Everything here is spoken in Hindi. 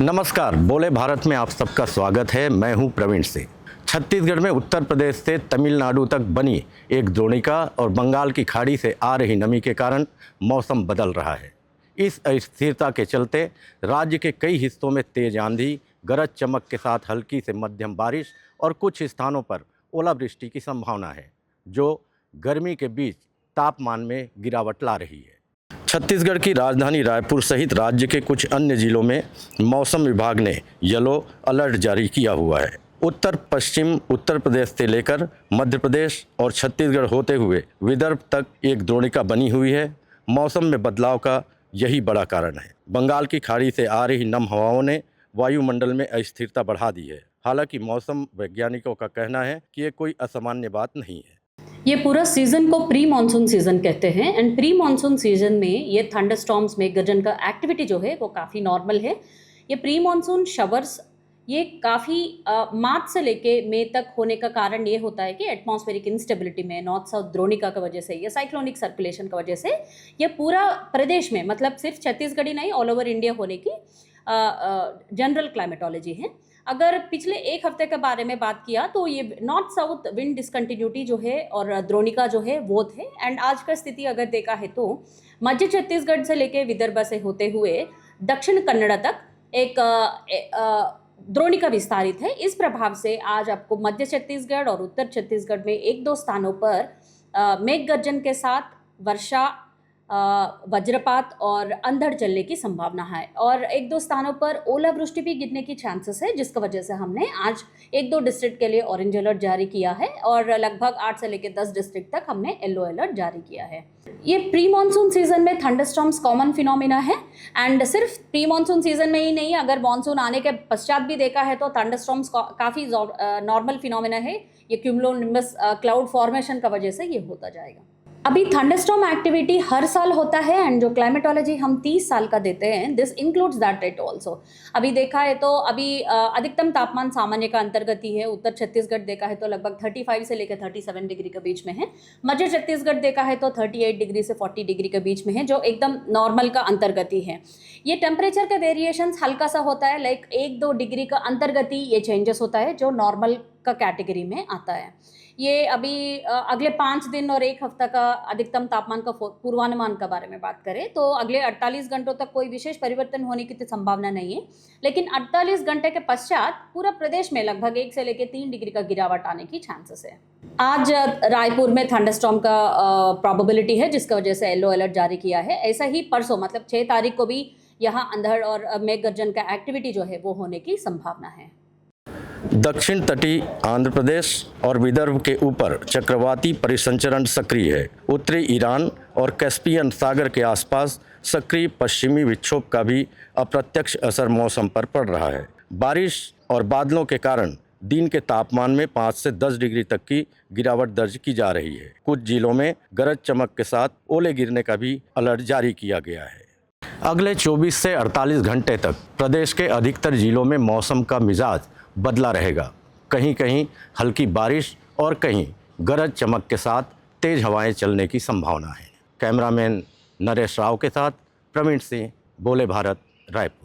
नमस्कार, बोले भारत में आप सबका स्वागत है। मैं हूं प्रवीण सिंह। छत्तीसगढ़ में उत्तर प्रदेश से तमिलनाडु तक बनी एक द्रोणिका और बंगाल की खाड़ी से आ रही नमी के कारण मौसम बदल रहा है। इस अस्थिरता के चलते राज्य के कई हिस्सों में तेज आंधी, गरज चमक के साथ हल्की से मध्यम बारिश और कुछ स्थानों पर ओलावृष्टि की संभावना है, जो गर्मी के बीच तापमान में गिरावट ला रही है। छत्तीसगढ़ की राजधानी रायपुर सहित राज्य के कुछ अन्य जिलों में मौसम विभाग ने येलो अलर्ट जारी किया हुआ है। उत्तर पश्चिम उत्तर प्रदेश से लेकर मध्य प्रदेश और छत्तीसगढ़ होते हुए विदर्भ तक एक द्रोणिका बनी हुई है। मौसम में बदलाव का यही बड़ा कारण है। बंगाल की खाड़ी से आ रही नम हवाओं ने वायुमंडल में अस्थिरता बढ़ा दी है। हालांकि मौसम वैज्ञानिकों का कहना है कि ये कोई असामान्य बात नहीं है। ये पूरा सीजन को प्री मानसून सीजन कहते हैं एंड प्री मानसून सीजन में ये थंडरस्टॉर्म्स में गर्जन का एक्टिविटी जो है वो काफ़ी नॉर्मल है। ये प्री मानसून शवर्स ये काफ़ी मार्च से लेके मई तक होने का कारण ये होता है कि एटमॉस्फेरिक इंस्टेबिलिटी में नॉर्थ साउथ द्रोणिका की वजह से या साइक्लोनिक सर्कुलेशन की वजह से ये पूरा प्रदेश में मतलब सिर्फ छत्तीसगढ़ ही नहीं ऑल ओवर इंडिया होने की जनरल क्लाइमेटोलॉजी है। अगर पिछले एक हफ्ते के बारे में बात किया तो ये नॉर्थ साउथ विंड डिसकंटिन्यूटी जो है और द्रोणिका जो है वो थे। एंड आज का स्थिति अगर देखा है तो मध्य छत्तीसगढ़ से लेके विदर्भ से होते हुए दक्षिण कन्नड़ तक एक द्रोणिका विस्तारित है। इस प्रभाव से आज आपको मध्य छत्तीसगढ़ और उत्तर छत्तीसगढ़ में एक दो स्थानों पर मेघ गर्जन के साथ वर्षा, वज्रपात और अंधड़ चलने की संभावना है और एक दो स्थानों पर ओलावृष्टि भी गिरने की चांसेस है, जिसकी वजह से हमने आज एक दो डिस्ट्रिक्ट के लिए ऑरेंज अलर्ट जारी किया है और लगभग 8 से लेकर 10 डिस्ट्रिक्ट तक हमने येलो अलर्ट जारी किया है। ये प्री मानसून सीजन में थंडरस्टॉर्म्स कॉमन फिनोमिना है एंड सिर्फ प्री मानसून सीजन में ही नहीं, अगर मानसून आने के पश्चात भी देखा है तो थंडरस्टॉर्म्स काफ़ी नॉर्मल फिनोमिना है। ये क्यूमुलोनिम्बस क्लाउड फॉर्मेशन का वजह से ये होता जाएगा। अभी थंडरस्टॉर्म एक्टिविटी हर साल होता है एंड जो क्लाइमेटोलॉजी हम 30 साल का देते हैं this includes that rate also. अभी देखा है तो अभी अधिकतम तापमान सामान्य का अंतर्गत ही है। उत्तर छत्तीसगढ़ देखा है तो लगभग 35 से लेकर 37 डिग्री के बीच में है। मध्य छत्तीसगढ़ देखा है तो 38 डिग्री से 40 डिग्री के बीच में है, जो एकदम नॉर्मल का अंतर्गत ही है। ये टेम्परेचर का वेरिएशंस हल्का सा होता है, लाइक 1-2 डिग्री का अंतर्गत ही ये चेंजेस होता है, जो नॉर्मल का कैटेगरी में आता है। ये अभी अगले 5 दिन और 1 हफ्ता का अधिकतम तापमान का पूर्वानुमान के बारे में बात करें तो अगले 48 घंटों तक कोई विशेष परिवर्तन होने की तो संभावना नहीं है, लेकिन 48 घंटे के पश्चात पूरा प्रदेश में लगभग 1 से लेकर 3 डिग्री का गिरावट आने की चांसेस है। आज रायपुर में थंडरस्टॉर्म का प्रोबेबिलिटी है, जिसकी वजह से येलो अलर्ट जारी किया है। ऐसा ही परसों मतलब 6 तारीख को भी यहाँ अंधड़ और मेघ गर्जन का एक्टिविटी जो है वो होने की संभावना है। दक्षिण तटीय आंध्र प्रदेश और विदर्भ के ऊपर चक्रवाती परिसंचरण सक्रिय है। उत्तरी ईरान और कैस्पियन सागर के आसपास सक्रिय पश्चिमी विक्षोभ का भी अप्रत्यक्ष असर मौसम पर पड़ रहा है। बारिश और बादलों के कारण दिन के तापमान में 5 से 10 डिग्री तक की गिरावट दर्ज की जा रही है। कुछ जिलों में गरज चमक के साथ ओले गिरने का भी अलर्ट जारी किया गया है। अगले 24 से 48 घंटे तक प्रदेश के अधिकतर जिलों में मौसम का मिजाज बदला रहेगा। कहीं कहीं हल्की बारिश और कहीं गरज चमक के साथ तेज हवाएं चलने की संभावना है। कैमरामैन नरेश राव के साथ प्रवीण सिंह, बोले भारत, रायपुर।